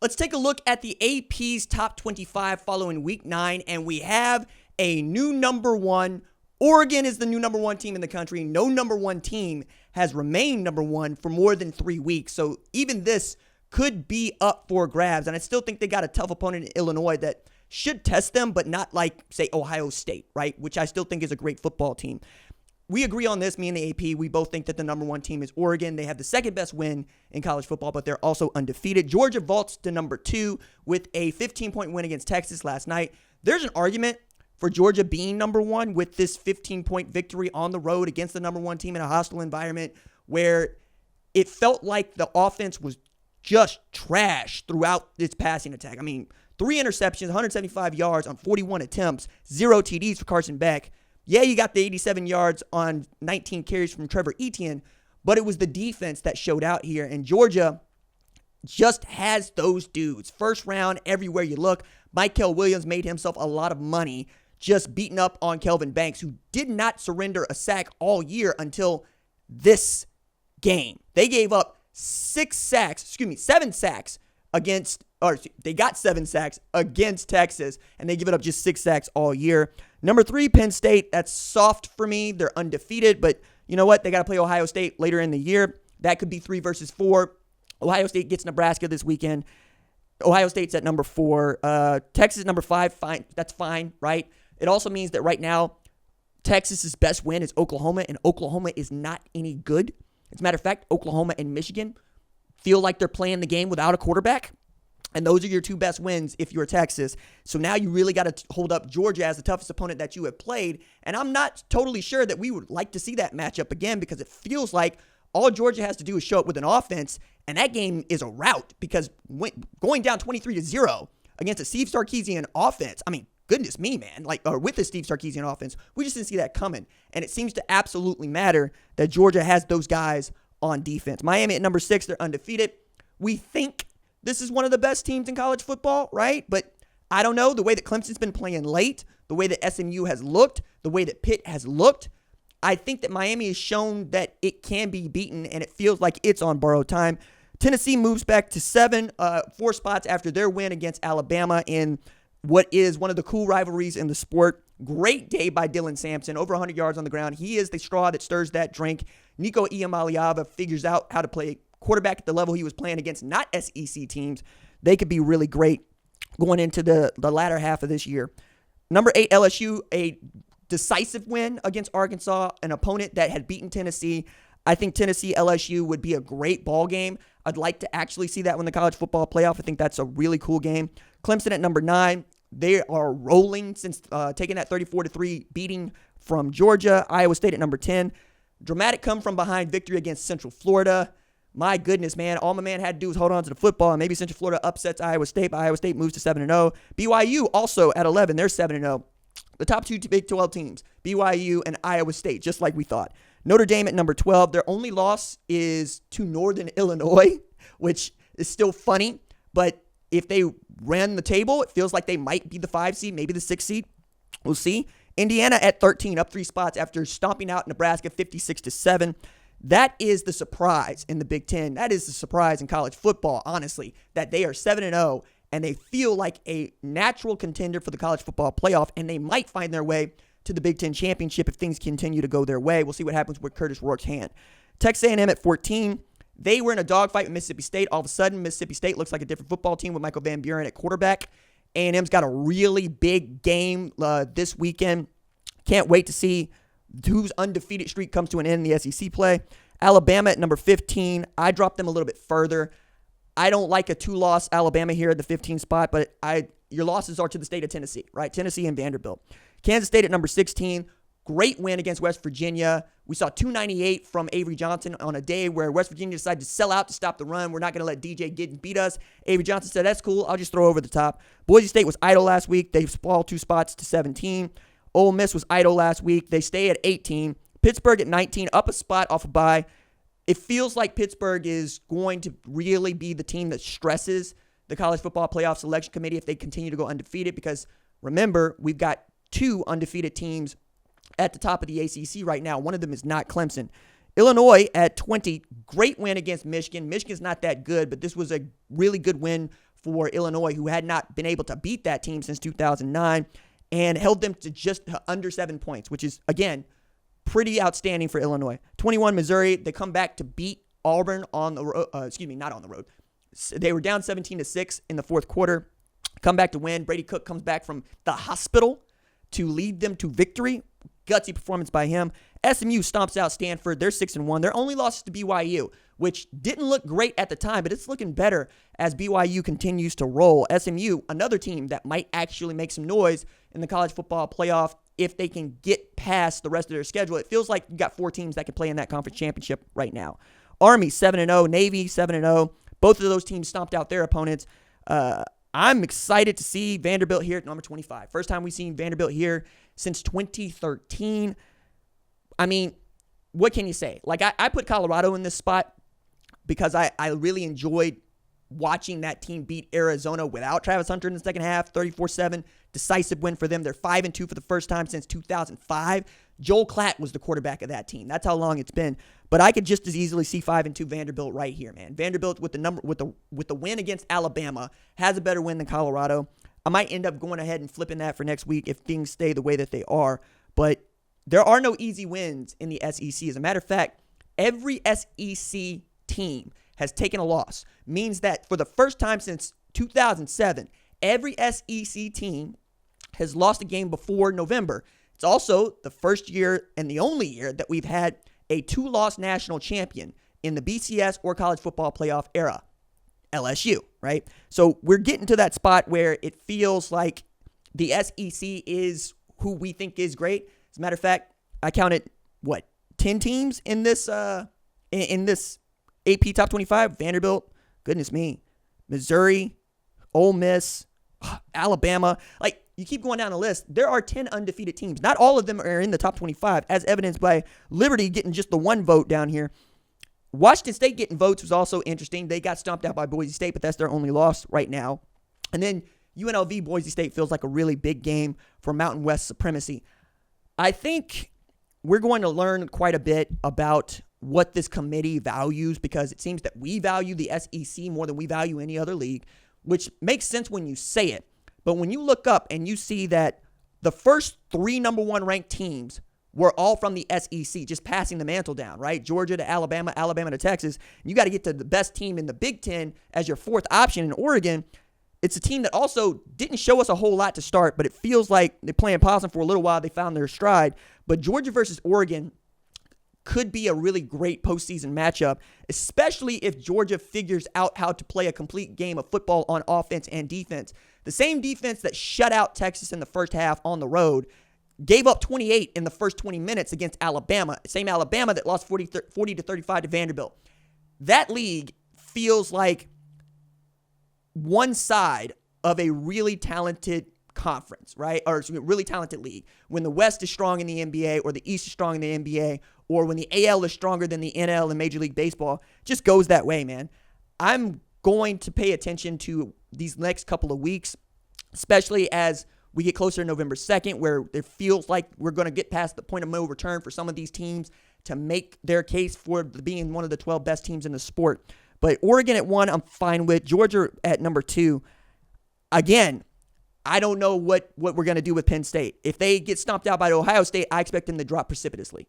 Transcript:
Let's take a look at the AP's top 25 following week 9, and we have a new number one. Oregon is the new number one team in the country. No number one team has remained number one for more than 3 weeks. So even this could be up for grabs. And I still think they got a tough opponent in Illinois that should test them, but not like, say, Ohio State, right? Which I still think is a great football team. We agree on this, me and the AP. We both think that the number one team is Oregon. They have the second best win in college football, but they're also undefeated. Georgia vaults to number 2 with a 15-point win against Texas last night. There's an argument for Georgia being number one with this 15-point victory on the road against the number one team in a hostile environment where it felt like the offense was just trash throughout its passing attack. I mean, 3 interceptions, 175 yards on 41 attempts, 0 TDs for Carson Beck. Yeah, you got the 87 yards on 19 carries from Trevor Etienne, but it was the defense that showed out here. And Georgia just has those dudes. First round, everywhere you look. Michael Williams made himself a lot of money just beating up on Kelvin Banks, who did not surrender a sack all year until this game. They gave up 7 sacks against, or they got 7 sacks against Texas, and they give it up just 6 sacks all year. Number 3, Penn State. That's soft for me. They're undefeated, but you know what? They got to play Ohio State later in the year. That could be 3 versus 4. Ohio State gets Nebraska this weekend. Ohio State's at number 4. Texas number 5. Fine. That's fine, right? It also means that right now, Texas's best win is Oklahoma, and Oklahoma is not any good. As a matter of fact, Oklahoma and Michigan feel like they're playing the game without a quarterback. And those are your 2 best wins if you're Texas. So now you really got to hold up Georgia as the toughest opponent that you have played. And I'm not totally sure that we would like to see that matchup again, because it feels like all Georgia has to do is show up with an offense, and that game is a rout, because going down 23-0 against a Steve Sarkisian offense, I mean, goodness me, man, or with the Steve Sarkisian offense, we just didn't see that coming. And it seems to absolutely matter that Georgia has those guys on defense. Miami at number 6, they're undefeated. We think this is one of the best teams in college football, right? But I don't know. The way that Clemson's been playing late, the way that SMU has looked, the way that Pitt has looked, I think that Miami has shown that it can be beaten, and it feels like it's on borrowed time. Tennessee moves back to 7, 4 spots after their win against Alabama in what is one of the cool rivalries in the sport. Great day by Dylan Sampson, over 100 yards on the ground. He is the straw that stirs that drink. Nico Iamaleava figures out how to play quarterback at the level he was playing against not SEC teams. They could be really great going into the latter half of this year. Number 8, LSU, a decisive win against Arkansas, an opponent that had beaten Tennessee. I think Tennessee-LSU would be a great ball game. I'd like to actually see that in the college football playoff. I think that's a really cool game. Clemson at number 9. They are rolling since taking that 34-3 beating from Georgia. Iowa State at number 10. Dramatic come-from-behind victory against Central Florida. My goodness, man. All my man had to do was hold on to the football, and maybe Central Florida upsets Iowa State, but Iowa State moves to 7-0. BYU also at 11. They're 7-0. The top 2 Big 12 teams, BYU and Iowa State, just like we thought. Notre Dame at number 12. Their only loss is to Northern Illinois, which is still funny, but if they ran the table, it feels like they might be the 5 seed, maybe the 6 seed. We'll see. Indiana at 13, up 3 spots after stomping out Nebraska 56-7. That is the surprise in the Big Ten. That is the surprise in college football, honestly, that they are 7-0 and they feel like a natural contender for the college football playoff, and they might find their way to the Big Ten championship if things continue to go their way. We'll see what happens with Curtis Rourke's hand. Texas A&M at 14. They were in a dogfight with Mississippi State. All of a sudden, Mississippi State looks like a different football team with Michael Van Buren at quarterback. A&M's got a really big game this weekend. Can't wait to see whose undefeated streak comes to an end in the SEC play. Alabama at number 15. I dropped them a little bit further. I don't like a 2-loss Alabama here at the 15 spot, but your losses are to the state of Tennessee, right? Tennessee and Vanderbilt. Kansas State at number 16. Great win against West Virginia. We saw 298 from Avery Johnson on a day where West Virginia decided to sell out to stop the run. We're not going to let DJ Giddens beat us. Avery Johnson said, that's cool. I'll just throw over the top. Boise State was idle last week. They fall 2 spots to 17. Ole Miss was idle last week. They stay at 18. Pittsburgh at 19, up a spot off a bye. It feels like Pittsburgh is going to really be the team that stresses the college football playoff selection committee if they continue to go undefeated, because remember, we've got 2 undefeated teams at the top of the ACC right now. One of them is not Clemson. Illinois at 20, great win against Michigan. Michigan's not that good, but this was a really good win for Illinois, who had not been able to beat that team since 2009, and held them to just under 7 points, which is, again, pretty outstanding for Illinois. 21, Missouri, they come back to beat Auburn on the road. Not on the road. They were down 17-6 in the fourth quarter. Come back to win. Brady Cook comes back from the hospital to lead them to victory. Gutsy performance by him. SMU stomps out Stanford. They're 6-1. Their only loss is to BYU, which didn't look great at the time, but it's looking better as BYU continues to roll. SMU, another team that might actually make some noise in the college football playoff if they can get past the rest of their schedule. It feels like you got 4 teams that can play in that conference championship right now. Army 7-0, Navy 7-0. Both of those teams stomped out their opponents. I'm excited to see Vanderbilt here at number 25. First time we've seen Vanderbilt here since 2013. I mean, what can you say? Like, I put Colorado in this spot because I really enjoyed watching that team beat Arizona without Travis Hunter in the second half, 34-7. Decisive win for them. They're 5-2 for the first time since 2005. Joel Klatt was the quarterback of that team. That's how long it's been. But I could just as easily see 5-2 Vanderbilt right here, man. Vanderbilt with the win against Alabama has a better win than Colorado. I might end up going ahead and flipping that for next week if things stay the way that they are. But there are no easy wins in the SEC. As a matter of fact, every SEC team has taken a loss. Means that for the first time since 2007, every SEC team has lost a game before November. It's also the first year and the only year that we've had a 2-loss national champion in the BCS or college football playoff era. LSU, right? So we're getting to that spot where it feels like the SEC is who we think is great. As a matter of fact, I counted, 10 teams in this AP Top 25? Vanderbilt, goodness me, Missouri, Ole Miss, Alabama. Like, you keep going down the list, there are 10 undefeated teams. Not all of them are in the top 25, as evidenced by Liberty getting just the 1 vote down here. Washington State getting votes was also interesting. They got stomped out by Boise State, but that's their only loss right now. And then UNLV Boise State feels like a really big game for Mountain West supremacy. I think we're going to learn quite a bit about what this committee values, because it seems that we value the SEC more than we value any other league, which makes sense when you say it. But when you look up and you see that the first 3 number 1 ranked teams were all from the SEC, just passing the mantle down, right? Georgia to Alabama, Alabama to Texas. And you got to get to the best team in the Big Ten as your 4th option in Oregon. It's a team that also didn't show us a whole lot to start, but it feels like they're playing possum for a little while. They found their stride. But Georgia versus Oregon could be a really great postseason matchup, especially if Georgia figures out how to play a complete game of football on offense and defense. The same defense that shut out Texas in the first half on the road gave up 28 in the first 20 minutes against Alabama. Same Alabama that lost 40-35 to Vanderbilt. That league feels like one side of a really talented conference, right? Or really talented league. When the West is strong in the NBA, or the East is strong in the NBA, or when the AL is stronger than the NL in Major League Baseball, just goes that way, man. I'm going to pay attention to these next couple of weeks, especially as we get closer to November 2nd, where it feels like we're going to get past the point of no return for some of these teams to make their case for being one of the 12 best teams in the sport. But Oregon at 1, I'm fine with. Georgia at number 2. Again, I don't know what we're going to do with Penn State. If they get stomped out by Ohio State, I expect them to drop precipitously.